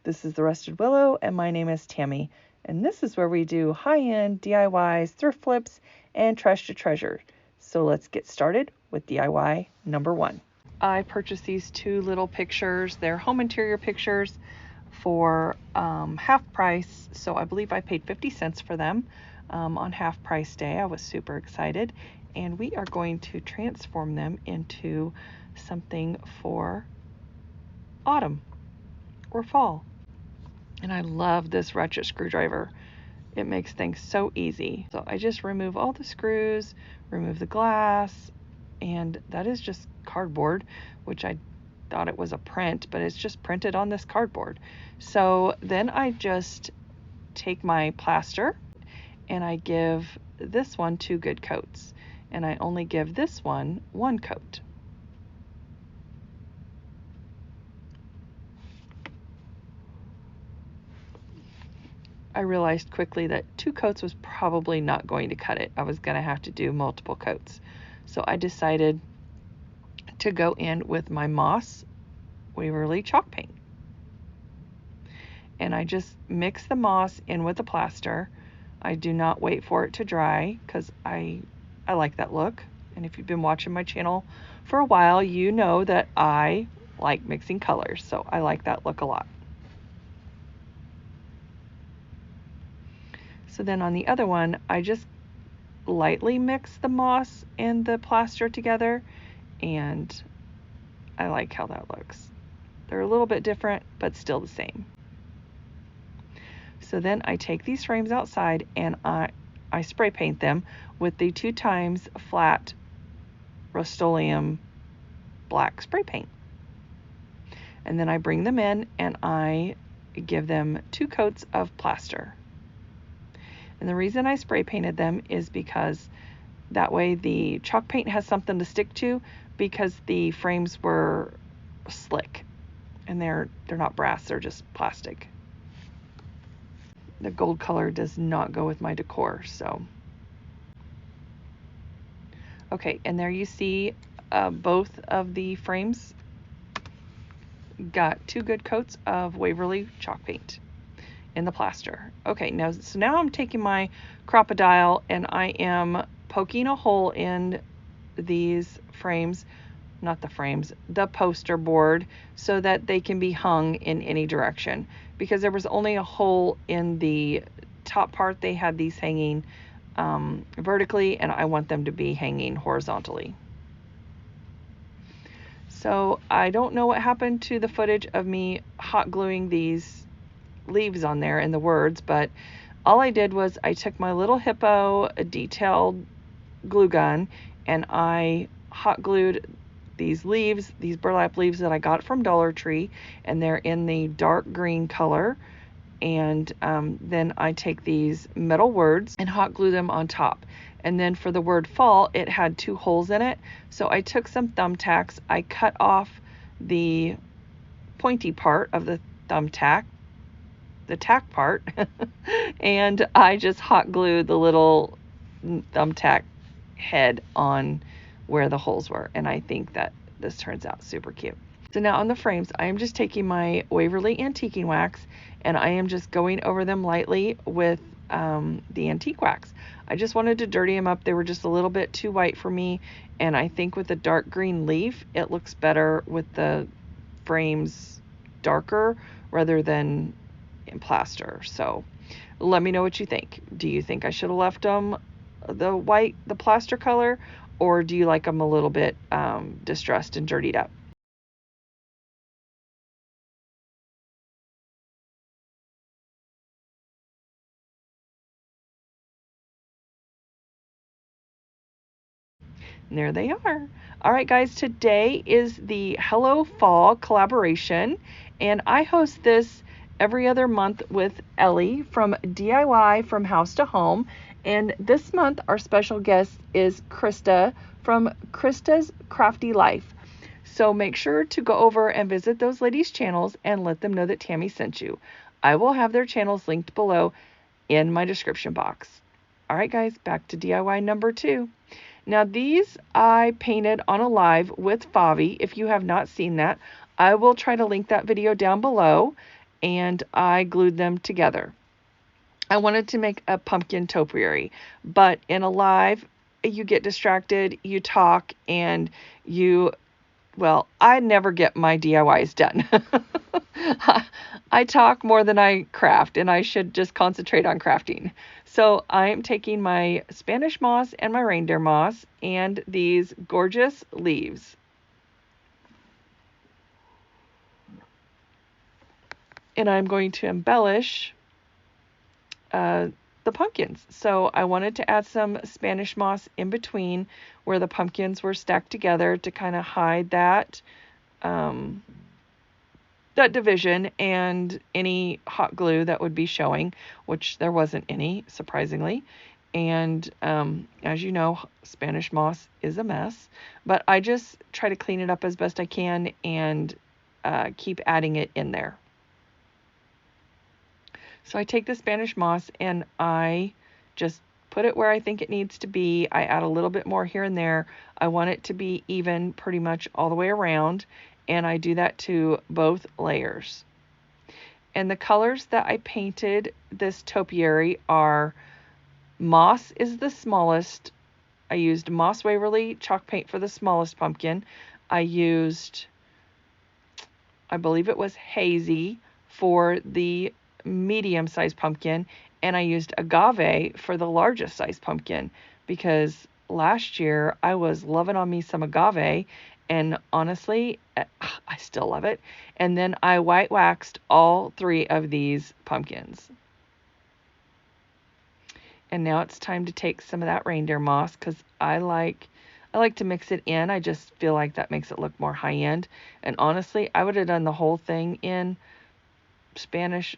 This is The Rusted Willow, and my name is Tammy. And this is where we do high-end DIYs, thrift flips, and trash to treasure. So let's get started with DIY number 1. I purchased these 2 little pictures. They're home interior pictures for half price. So I believe I paid 50 cents for them on half price day. I was super excited. And we are going to transform them into something for autumn or fall. And I love this ratchet screwdriver. It makes things so easy. So I just remove all the screws, remove the glass, and that is just cardboard, which I thought it was a print, but it's just printed on this cardboard. So then I just take my plaster and I give this one 2 good coats, and I only give this one 1 coat. I realized quickly that 2 coats was probably not going to cut it. I was going to have to do multiple coats. So I decided to go in with my Moss Waverly chalk paint. And I just mix the moss in with the plaster. I do not wait for it to dry because I like that look. And if you've been watching my channel for a while, you know that I like mixing colors. So I like that look a lot. So then on the other one, I just lightly mix the moss and the plaster together, and I like how that looks. They're a little bit different, but still the same. So then I take these frames outside and I spray paint them with the 2x flat Rust-Oleum black spray paint. And then I bring them in and I give them 2 coats of plaster. And the reason I spray painted them is because that way the chalk paint has something to stick to, because the frames were slick and they're not brass, they're just plastic. The gold color does not go with my decor, so. Okay, and there you see both of the frames got 2 good coats of Waverly chalk paint in the plaster. Okay, now I'm taking my Crop-A-Dile and I am poking a hole in these frames, not the frames, the poster board, so that they can be hung in any direction, because there was only a hole in the top part. They had these hanging vertically, and I want them to be hanging horizontally. So I don't know what happened to the footage of me hot gluing these leaves on there and the words, but all I did was I took my little Hippo detailed glue gun and I hot glued these leaves, these burlap leaves that I got from Dollar Tree, and they're in the dark green color. And then I take these metal words and hot glue them on top. And then for the word fall, it had 2 holes in it. So I took some thumbtacks, I cut off the pointy part of the thumbtack, the tack part, and I just hot glued the little thumbtack head on where the holes were, and I think that this turns out super cute. So now on the frames, I am just taking my Waverly antiquing wax and I am just going over them lightly with the antique wax. I just wanted to dirty them up. They were just a little bit too white for me, and I think with the dark green leaf it looks better with the frames darker rather than in plaster. So let me know what you think. Do you think I should have left them the plaster color, or do you like them a little bit distressed and dirtied up? And there they are. All right, guys, today is the Hello Fall collaboration, and I host this every other month with Ellie from DIY From House to Home. And this month, our special guest is Krista from Krista's Crafty Life. So make sure to go over and visit those ladies' channels and let them know that Tammy sent you. I will have their channels linked below in my description box. All right, guys, back to DIY number 2. Now these I painted on a live with Favi. If you have not seen that, I will try to link that video down below. and I glued them together. I wanted to make a pumpkin topiary, but in a live, you get distracted, you talk, and well, I never get my DIYs done. I talk more than I craft, and I should just concentrate on crafting. So I'm taking my Spanish moss and my reindeer moss and these gorgeous leaves. And I'm going to embellish the pumpkins. So I wanted to add some Spanish moss in between where the pumpkins were stacked together to kind of hide that that division and any hot glue that would be showing, which there wasn't any, surprisingly. And as you know, Spanish moss is a mess, but I just try to clean it up as best I can and keep adding it in there. So I take the Spanish moss and I just put it where I think it needs to be. I add a little bit more here and there. I want it to be even pretty much all the way around, and I do that to both layers. And the colors that I painted this topiary are moss is the smallest. I used Moss Waverly chalk paint for the smallest pumpkin. I used, I believe it was hazy for the medium-sized pumpkin, and I used agave for the largest size pumpkin because last year I was loving on me some agave, and honestly, I still love it. And then I white waxed all 3 of these pumpkins. And now it's time to take some of that reindeer moss because I like to mix it in. I just feel like that makes it look more high-end. And honestly, I would have done the whole thing in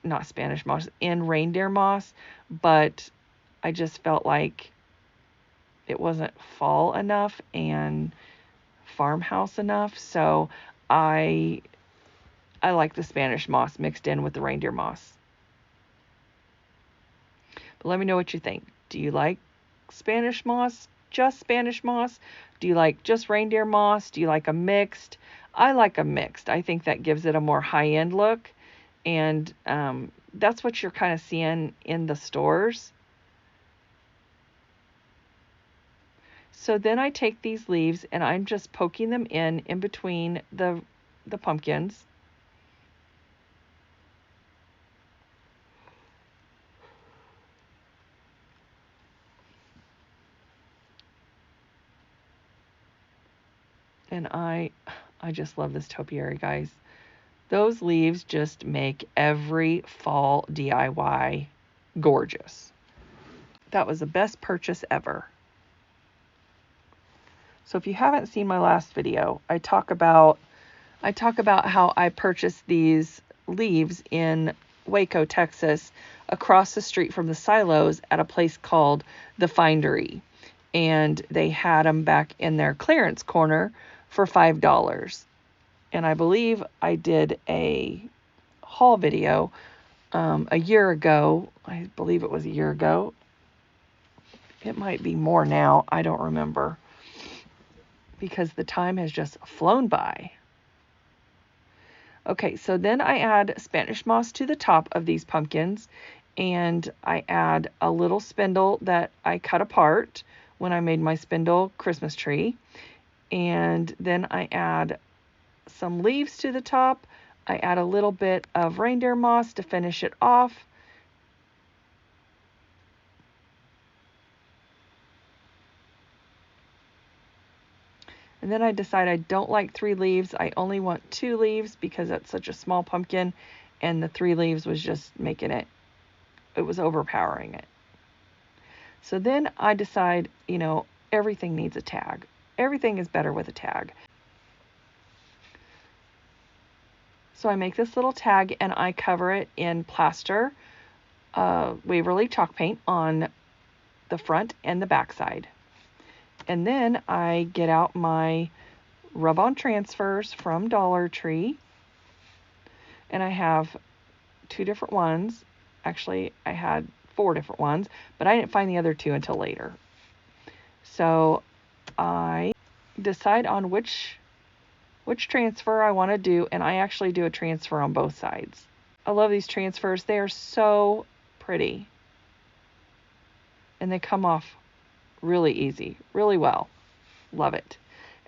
not Spanish moss, in reindeer moss, but I just felt like it wasn't fall enough and farmhouse enough, so I like the Spanish moss mixed in with the reindeer moss. But let me know what you think. Do you like Spanish moss, just Spanish moss? Do you like just reindeer moss? Do you like a mixed? I like a mixed. I think that gives it a more high-end look. And that's what you're kind of seeing in the stores. So then I take these leaves and I'm just poking them in between the pumpkins. And I just love this topiary, guys. Those leaves just make every fall DIY gorgeous. That was the best purchase ever. So if you haven't seen my last video, I talk about how I purchased these leaves in Waco, Texas, across the street from the silos at a place called The Findery. And they had them back in their clearance corner for $5. And I believe I did a haul video a year ago. I believe it was a year ago. It might be more now. I don't remember because the time has just flown by. Okay, so then I add Spanish moss to the top of these pumpkins, and I add a little spindle that I cut apart when I made my spindle Christmas tree. And then I add some leaves to the top. I add a little bit of reindeer moss to finish it off. And then I decide I don't like 3 leaves. I only want 2 leaves because that's such a small pumpkin, and the 3 leaves was just making it was overpowering it. So then I decide, everything needs a tag. Everything is better with a tag. So I make this little tag and I cover it in plaster, Waverly chalk paint on the front and the back side. And then I get out my rub-on transfers from Dollar Tree, and I have 2 different ones. Actually, I had 4 different ones, but I didn't find the other 2 until later. So I decide on which transfer I want to do, and I actually do a transfer on both sides. I love these transfers. They are so pretty. And they come off really easy, really well. Love it.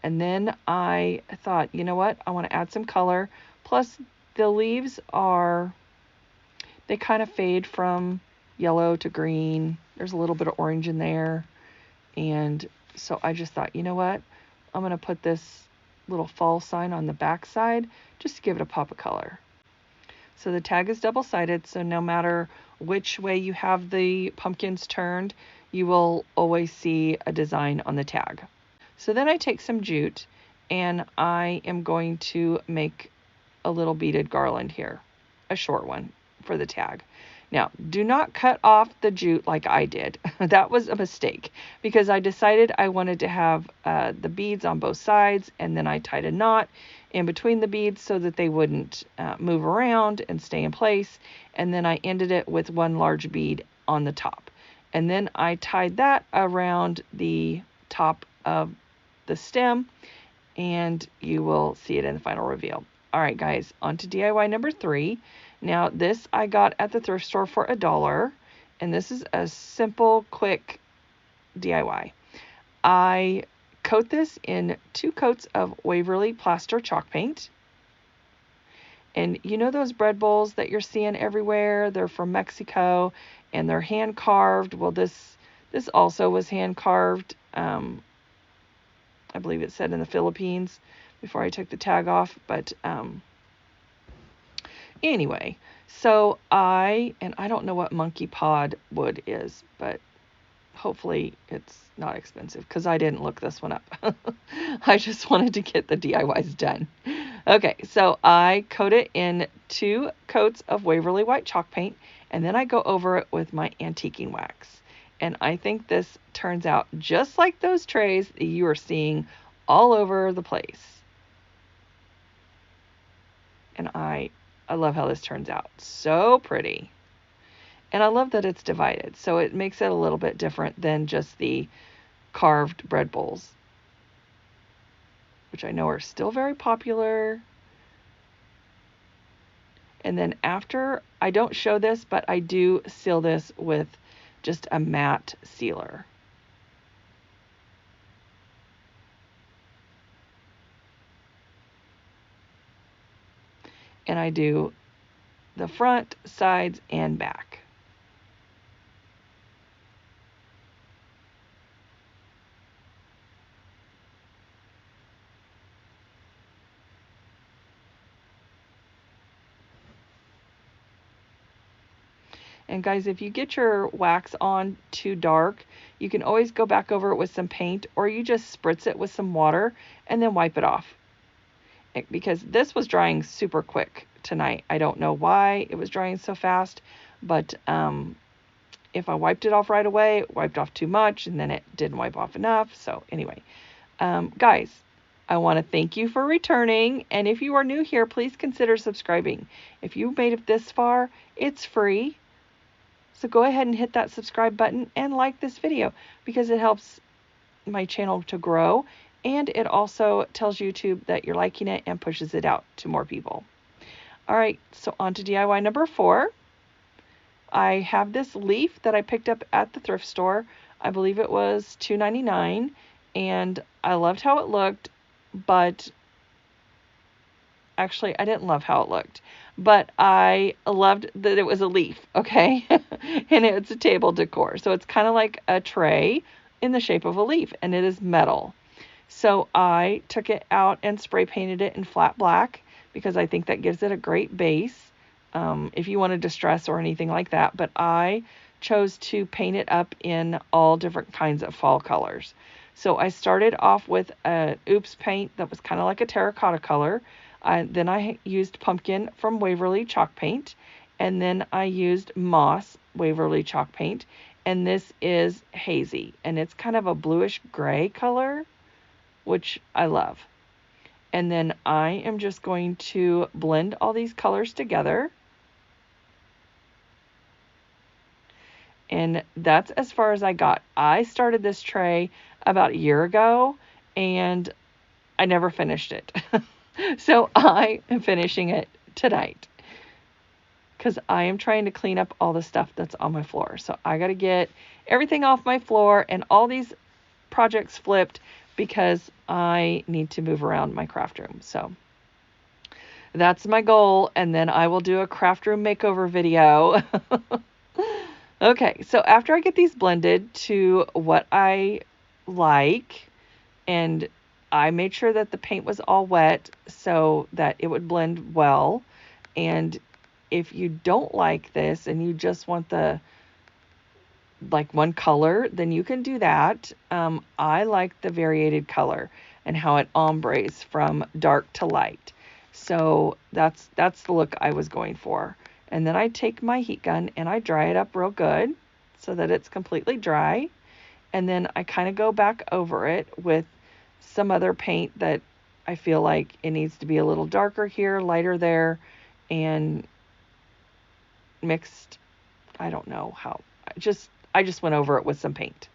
And then I thought, you know what? I want to add some color. Plus, the leaves they kind of fade from yellow to green. There's a little bit of orange in there. And so I just thought, you know what? I'm going to put this little fall sign on the back side just to give it a pop of color. So the tag is double-sided, so no matter which way you have the pumpkins turned, you will always see a design on the tag. So then I take some jute and I am going to make a little beaded garland here, a short one for the tag. Now, do not cut off the jute like I did. That was a mistake because I decided I wanted to have the beads on both sides, and then I tied a knot in between the beads so that they wouldn't move around and stay in place. And then I ended it with one large bead on the top. And then I tied that around the top of the stem, and you will see it in the final reveal. All right, guys, on to DIY number 3. Now, this I got at the thrift store for $1, and this is a simple, quick DIY. I coat this in 2 coats of Waverly Plaster chalk paint. And you know those bread bowls that you're seeing everywhere? They're from Mexico, and they're hand carved. Well, this also was hand carved. I believe it said in the Philippines before I took the tag off, but anyway, so I don't know what monkey pod wood is, but hopefully it's not expensive because I didn't look this one up. I just wanted to get the DIYs done. Okay, so I coat it in 2 coats of Waverly white chalk paint, and then I go over it with my antiquing wax. And I think this turns out just like those trays that you are seeing all over the place. And I love how this turns out. So pretty. And I love that it's divided, so it makes it a little bit different than just the carved bread bowls, which I know are still very popular. And then after, I don't show this, but I do seal this with just a matte sealer. And I do the front, sides, and back. And guys, if you get your wax on too dark, you can always go back over it with some paint, or you just spritz it with some water and then wipe it off. Because this was drying super quick tonight. I don't know why it was drying so fast, but if I wiped it off right away, it wiped off too much, and then it didn't wipe off enough. So anyway, guys, I want to thank you for returning. And if you are new here, please consider subscribing. If you made it this far, it's free. So go ahead and hit that subscribe button and like this video because it helps my channel to grow, and it also tells YouTube that you're liking it and pushes it out to more people. All right, so on to DIY number 4. I have this leaf that I picked up at the thrift store. I believe it was $2.99, and I loved how it looked, but actually I didn't love how it looked. But I loved that it was a leaf, okay? And it's a table decor. So it's kind of like a tray in the shape of a leaf, and it is metal. So I took it out and spray painted it in flat black because I think that gives it a great base if you want to distress or anything like that. But I chose to paint it up in all different kinds of fall colors. So I started off with a Oops paint that was kind of like a terracotta color. Then I used pumpkin from Waverly chalk paint, and then I used moss Waverly chalk paint, and this is hazy, and it's kind of a bluish gray color, which I love. And then I am just going to blend all these colors together. And that's as far as I got. I started this tray about a year ago, and I never finished it. So I am finishing it tonight. because I am trying to clean up all the stuff that's on my floor. So I got to get everything off my floor and all these projects flipped because I need to move around my craft room. So that's my goal, and then I will do a craft room makeover video. Okay, so after I get these blended to what I like, and I made sure that the paint was all wet so that it would blend well. And if you don't like this and you just want the like one color, then you can do that. I like the variated color and how it ombres from dark to light. So that's the look I was going for. And then I take my heat gun and I dry it up real good so that it's completely dry. And then I kind of go back over it with some other paint that I feel like it needs to be a little darker here, lighter there, and mixed. I don't know how. I just went over it with some paint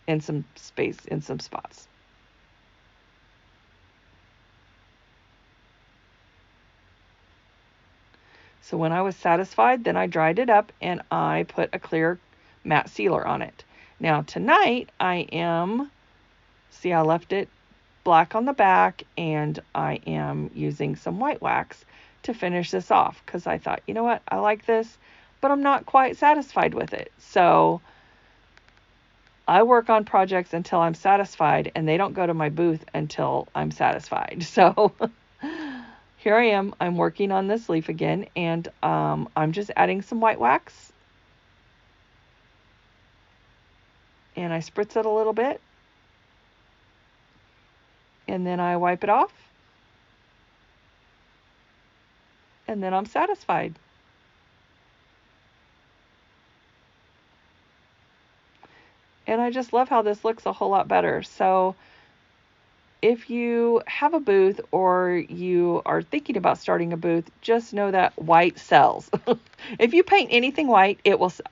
in some space in some spots. So when I was satisfied, then I dried it up and I put a clear matte sealer on it. Now tonight see, I left it black on the back, and I am using some white wax to finish this off because I thought, you know what, I like this, but I'm not quite satisfied with it. So I work on projects until I'm satisfied, and they don't go to my booth until I'm satisfied. So here I am. I'm working on this leaf again, and I'm just adding some white wax. And I spritz it a little bit. And then I wipe it off. And then I'm satisfied. And I just love how this looks a whole lot better. So if you have a booth or you are thinking about starting a booth, just know that white sells. If you paint anything white, it will sell.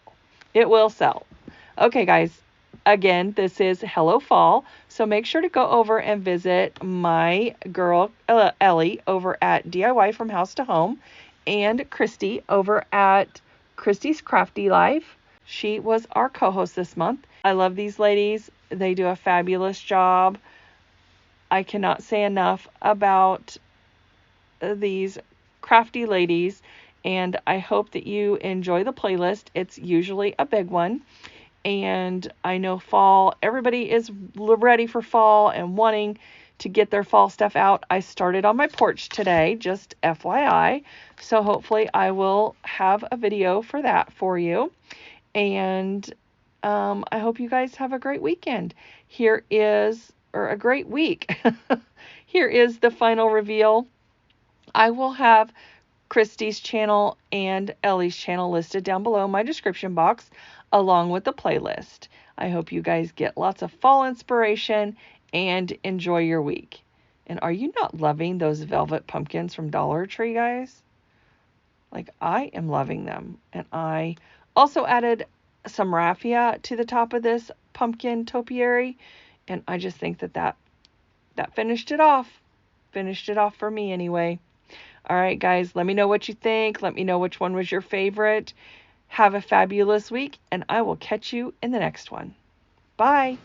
It will sell. Okay, guys. Again, this is Hello Fall. So make sure to go over and visit my girl Ellie over at DIY from House to Home, and Christy over at Christy's Crafty Life. She was our co-host this month. I love these ladies. They do a fabulous job. I cannot say enough about these crafty ladies, and I hope that you enjoy the playlist. It's usually a big one, and I know fall, everybody is ready for fall and wanting to get their fall stuff out. I started on my porch today, just FYI, so hopefully I will have a video for that for you. And I hope you guys have a great weekend. Or a great week. Here is the final reveal. I will have Christy's channel and Ellie's channel listed down below in my description box, along with the playlist. I hope you guys get lots of fall inspiration and enjoy your week. And are you not loving those velvet pumpkins from Dollar Tree, guys? Like, I am loving them. And I also added some raffia to the top of this pumpkin topiary, and I just think that finished it off. Finished it off for me anyway. All right, guys, let me know what you think. Let me know which one was your favorite. Have a fabulous week, and I will catch you in the next one. Bye.